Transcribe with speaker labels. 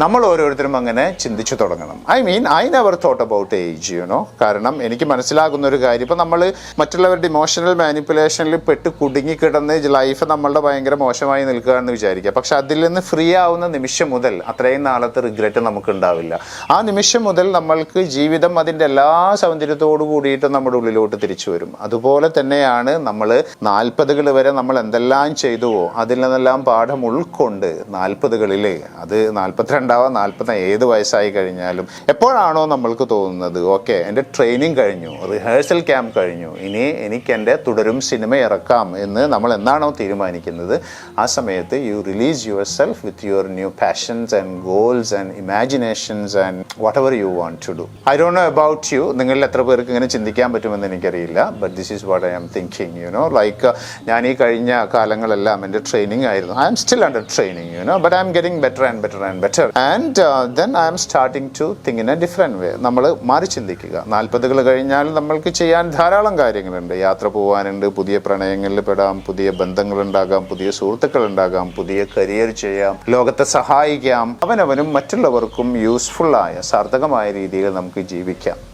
Speaker 1: നമ്മൾ ഓരോരുത്തരും അങ്ങനെ ചിന്തിച്ചു തുടങ്ങണം. I never thought about age, കാരണം എനിക്ക് മനസ്സിലാകുന്ന ഒരു കാര്യം, ഇപ്പം നമ്മൾ മറ്റുള്ളവരുടെ ഇമോഷണൽ മാനിപ്പുലേഷനിൽ പെട്ട് കുടുങ്ങിക്കിടന്ന് ലൈഫ് നമ്മളുടെ ഭയങ്കര മോശമായി നിൽക്കുകയാണെന്ന് വിചാരിക്കുക. പക്ഷെ അതിൽ നിന്ന് ഫ്രീ ആവുന്ന നിമിഷം മുതൽ അത്രയും നാളത്തെ റിഗ്രറ്റ് നമുക്ക് ഉണ്ടാവില്ല. ആ നിമിഷം മുതൽ നമ്മൾക്ക് ജീവിതം അതിൻ്റെ എല്ലാ സൗന്ദര്യത്തോടു കൂടിയിട്ട് നമ്മുടെ ഉള്ളിലോട്ട് തിരിച്ചു വരും. അതുപോലെ തന്നെയാണ് നമ്മൾ 40 വരെ നമ്മൾ എന്തെല്ലാം ചെയ്തുവോ അതിൽ നിന്നെല്ലാം പാഠം ഉൾക്കൊണ്ട് 40 അത് 42 40 ഏത് വയസ്സായി കഴിഞ്ഞാലും എപ്പോഴാണോ നമ്മൾക്ക് തോന്നുന്നത് ഓക്കെ എൻ്റെ ട്രെയിനിങ് കഴിഞ്ഞു, റിഹേഴ്സൽ ക്യാമ്പ് കഴിഞ്ഞു, ഇനി എനിക്ക് എൻ്റെ തുടരും സിനിമ ഇറക്കാം എന്ന് നമ്മൾ എന്നാണോ തീരുമാനിക്കുന്നത്, ആ സമയത്ത് you release yourself with your new passions and goals and imaginations and whatever you want to do. I don't know about you, നിങ്ങളിൽ എത്ര പേർക്ക് ഇങ്ങനെ ചിന്തിക്കാൻ പറ്റുമെന്ന് എനിക്കറിയില്ല. But this is what I am thinking. Like ഞാൻ ഈ കഴിഞ്ഞ കാലങ്ങളെല്ലാം എൻ്റെ ട്രെയിനിങ് ആയിരുന്നു. I am still under training, but I am getting better and better and better and then I am starting to think in A different വേ. നമ്മൾ മാറി ചിന്തിക്കുക. 40 കഴിഞ്ഞാൽ നമ്മൾക്ക് ചെയ്യാൻ ധാരാളം കാര്യങ്ങളുണ്ട്. യാത്ര പോകാനുണ്ട്, പുതിയ പ്രണയങ്ങളിൽ പെടാം, പുതിയ ബന്ധങ്ങളുണ്ടാകാം, പുതിയ സുഹൃത്തുക്കൾ ഉണ്ടാകാം, പുതിയ കരിയർ ചെയ്യാം, ലോകത്തെ സഹായിക്കാം, അവനവനും മറ്റുള്ളവർക്കും യൂസ്ഫുള്ളായ സാർത്ഥകമായ രീതിയിൽ നമുക്ക് ജീവിക്കാം.